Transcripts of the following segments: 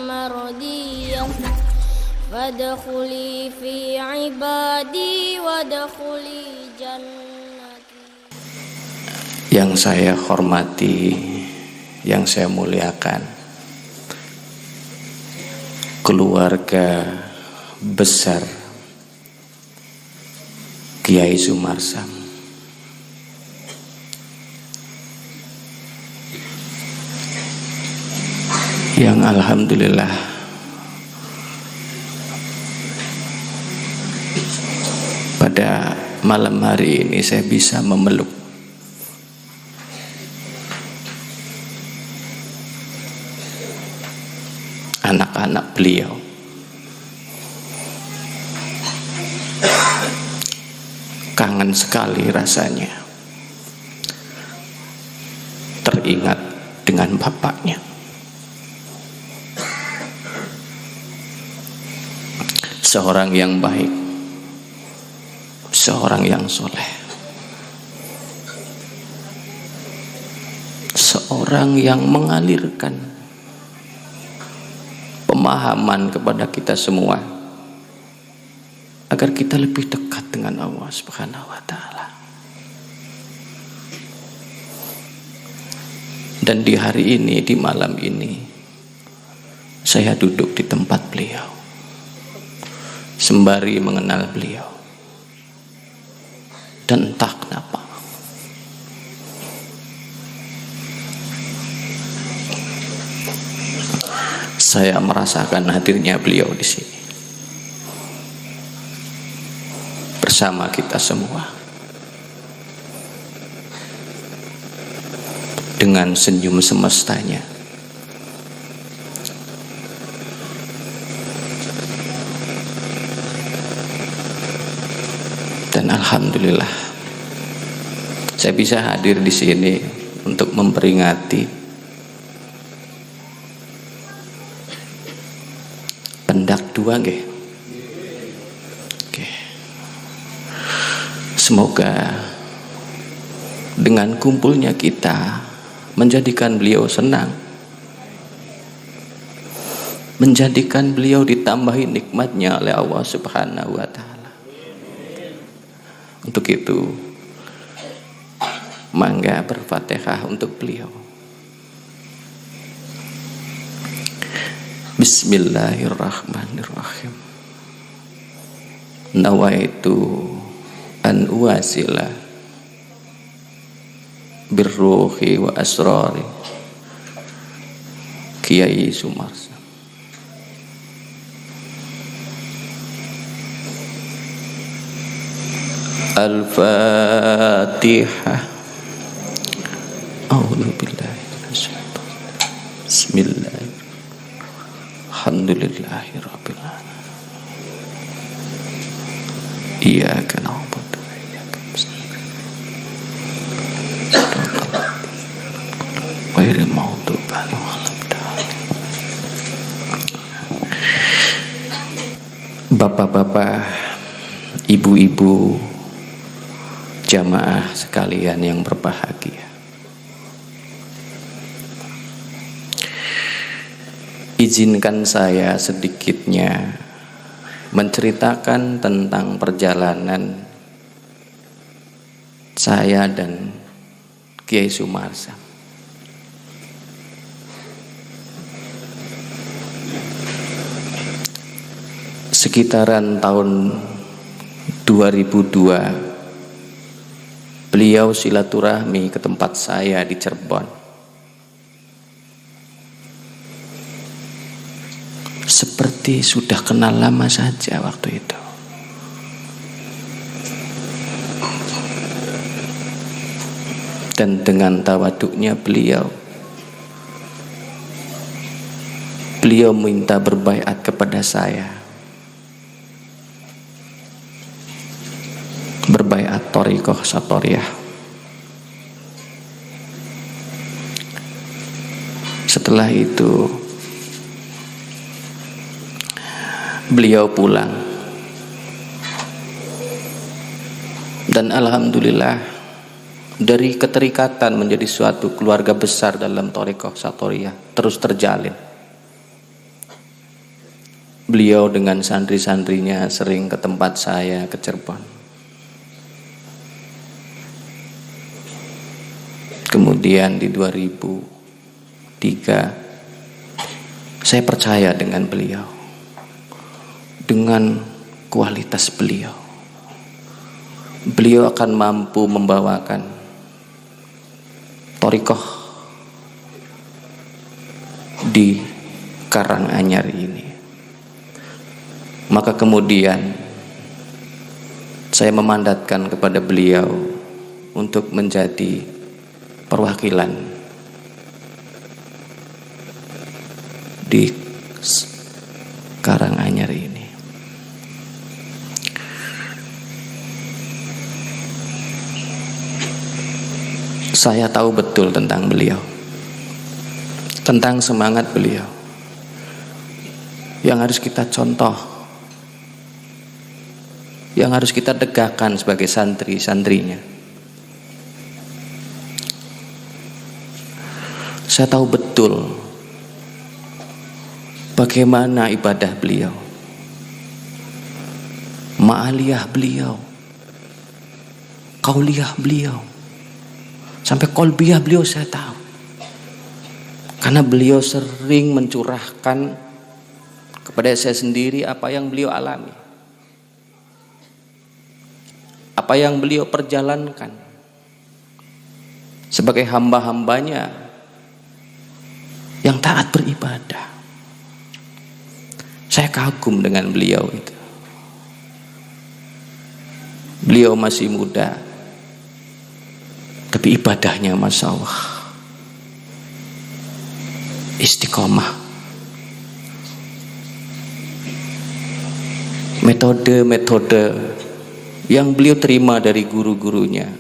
mardiyah fadkhuli fi ibadi wadkhuli jannati. Yang saya hormati, yang saya muliakan, keluarga besar Kiai Sumarsam, yang alhamdulillah pada malam hari ini saya bisa memeluk anak-anak beliau. Kangen sekali rasanya teringat dengan bapaknya. Seorang yang baik, seorang yang soleh, seorang yang mengalirkan pemahaman kepada kita semua agar kita lebih dekat dengan Allah Subhanahu wa taala. Dan di hari ini, di malam ini, saya duduk di tempat beliau sembari mengenal beliau. Dan entah kenapa saya merasakan hadirnya beliau di sini bersama kita semua, dengan senyum semestanya. Dan alhamdulillah saya bisa hadir di sini untuk memperingati pendak dua nggih. Oke. Semoga dengan kumpulnya kita menjadikan beliau senang, menjadikan beliau ditambahi nikmatnya oleh Allah Subhanahu wa taala. Untuk itu, mangga berfatihah untuk beliau. Bismillahirrahmanirrahim. Nawaitu an uwasila birruhi wa asrari Kiai Sumarsam. Al-Fatihah. A'udzubillahi minasyaitonir. Bismillahirrahmanirrahim. Alhamdulillahirabbil alamin. Iyyaka na'budu wa iyyaka nasta'in. Ghairil maghdubi 'alaihim waladdallin. Bapak-bapak, ibu-ibu, jamaah sekalian yang berbahagia, izinkan saya sedikitnya menceritakan tentang perjalanan saya dan Kiai Sumarsam. Sekitaran tahun 2002 beliau silaturahmi ke tempat saya di Cirebon. Seperti sudah kenal lama saja waktu itu. Dan dengan tawaduknya beliau minta berbaiat kepada saya, berbaiat thariqah satoriyah. Setelah itu beliau pulang, dan alhamdulillah dari keterikatan menjadi suatu keluarga besar dalam Thariqah Satoriyah terus terjalin. Beliau dengan santri-santrinya sering ke tempat saya, ke Cirebon. Kemudian di 2003 saya percaya dengan beliau, dengan kualitas beliau. Beliau akan mampu membawakan Thariqah di Karanganyar ini. Maka kemudian saya memandatkan kepada beliau untuk menjadi perwakilan di Karanganyar ini. Saya tahu betul tentang beliau, tentang semangat beliau yang harus kita contoh, yang harus kita tegakkan sebagai santri-santrinya. Saya tahu betul bagaimana ibadah beliau, ma'aliyah beliau, qauliyah beliau, sampai kolbiyah beliau saya tahu. Karena beliau sering mencurahkan kepada saya sendiri apa yang beliau alami, apa yang beliau perjalankan sebagai hamba-hambanya yang taat beribadah. Saya kagum dengan beliau itu. Beliau masih muda, tapi ibadahnya Masya Allah istiqomah. Metode-metode yang beliau terima dari guru-gurunya,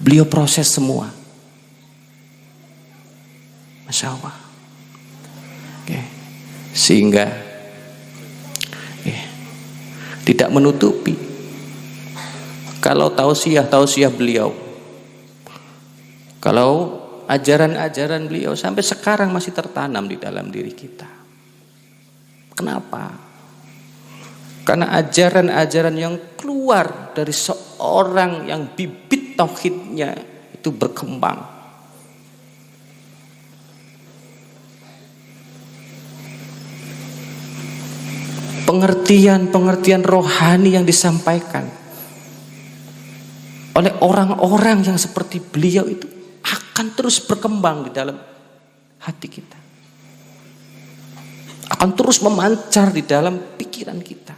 beliau proses semua. Masya Allah. Sehingga tidak menutupi kalau tausiah beliau, kalau ajaran-ajaran beliau sampai sekarang masih tertanam di dalam diri kita. Kenapa? Karena ajaran-ajaran yang keluar dari seorang yang bibit tauhidnya itu berkembang. Pengertian-pengertian rohani yang disampaikan oleh orang-orang yang seperti beliau itu akan terus berkembang di dalam hati kita, akan terus memancar di dalam pikiran kita,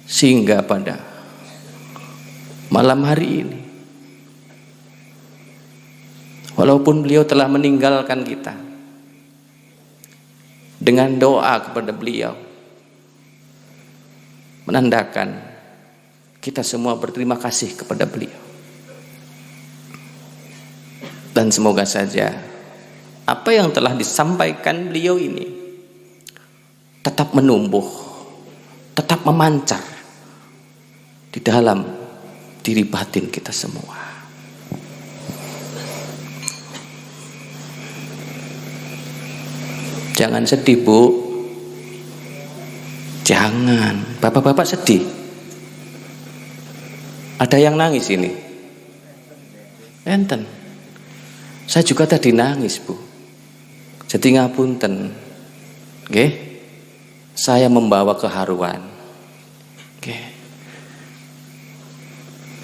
sehingga pada malam hari ini, walaupun beliau telah meninggalkan kita, dengan doa kepada beliau menandakan kita semua berterima kasih kepada beliau. Dan semoga saja apa yang telah disampaikan beliau ini tetap menumbuh, tetap memancar di dalam diri batin kita semua. Jangan sedih, Bu. Jangan. Bapak-bapak sedih. Ada yang nangis ini? Enten. Saya juga tadi nangis, Bu. Jadi ngapunten. Nggih. Saya membawa keharuan. Nggih.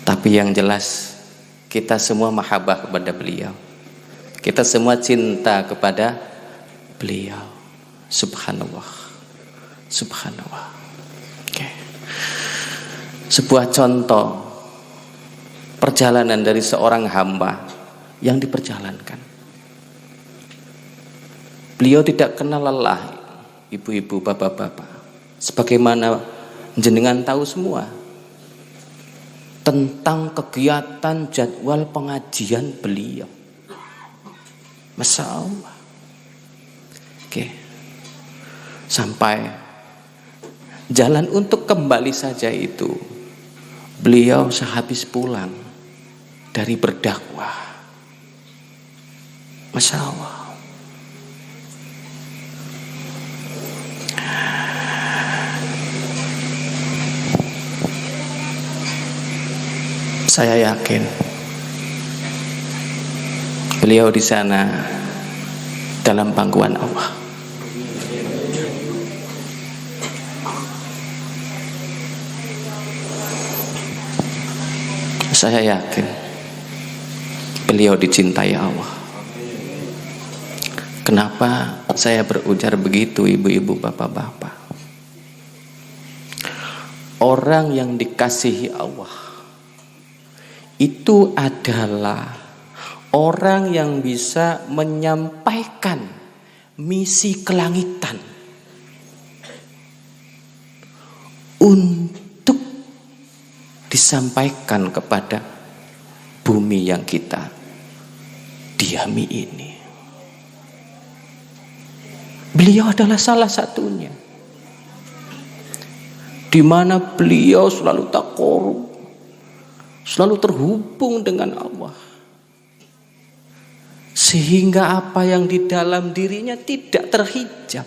Tapi yang jelas kita semua mahabbah kepada beliau. Kita semua cinta kepada beliau. Subhanallah. Subhanallah. Okay. Sebuah contoh perjalanan dari seorang hamba yang diperjalankan. Beliau tidak kenal lelah, ibu-ibu, bapak-bapak. Sebagaimana jenengan tahu semua tentang kegiatan jadwal pengajian beliau. Masya Allah. Oke. Sampai jalan untuk kembali saja itu Beliau sehabis pulang dari berdakwah, Masya Allah, saya yakin beliau di sana dalam pangkuan Allah. Saya yakin beliau dicintai Allah. Kenapa saya berujar begitu, ibu-ibu, bapak-bapak? Orang yang dikasihi Allah itu adalah orang yang bisa menyampaikan misi kelangitan untuk disampaikan kepada bumi yang kita diami ini. Beliau adalah salah satunya, di mana beliau selalu takorup, selalu terhubung dengan Allah, sehingga apa yang di dalam dirinya tidak terhijab,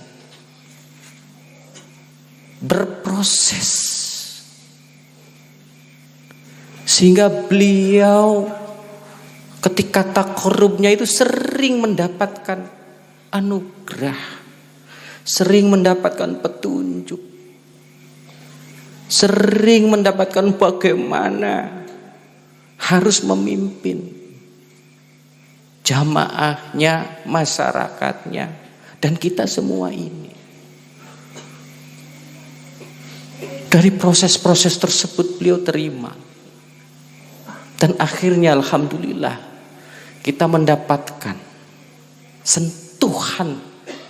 berproses. Sehingga beliau ketika takorubnya itu sering mendapatkan anugerah, sering mendapatkan petunjuk, sering mendapatkan bagaimana harus memimpin jamaahnya, masyarakatnya, dan kita semua ini. Dari proses-proses tersebut beliau terima. Dan akhirnya alhamdulillah kita mendapatkan sentuhan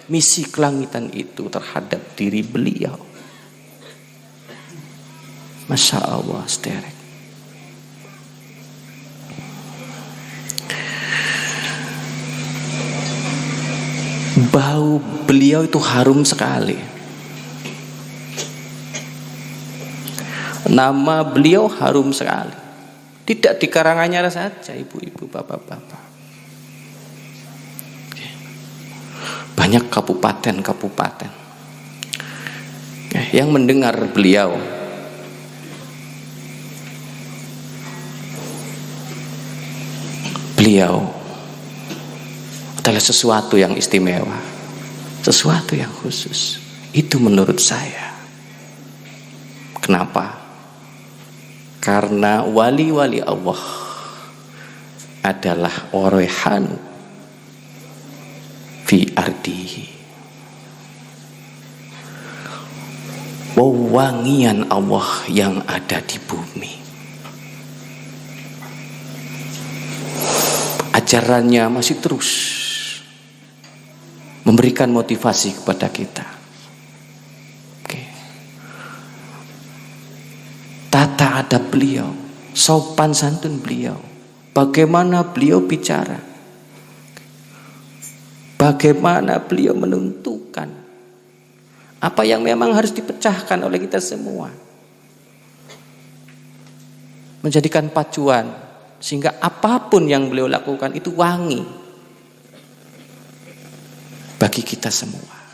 misi kelangitan itu terhadap diri beliau. Masya Allah, sterek. Bau beliau itu harum sekali. Nama beliau harum sekali. Tidak di Karanganyar saja, ibu-ibu, bapak-bapak. Banyak kabupaten-kabupaten yang mendengar beliau. Beliau adalah sesuatu yang istimewa, sesuatu yang khusus. Itu menurut saya. Kenapa? Karena wali-wali Allah adalah orehanu fi ardihi, wewangian Allah yang ada di bumi. Ajarannya masih terus memberikan motivasi kepada kita. Tata adab beliau, sopan santun beliau, bagaimana beliau bicara, bagaimana beliau menentukan apa yang memang harus dipecahkan oleh kita semua, menjadikan pacuan sehingga apapun yang beliau lakukan itu wangi bagi kita semua.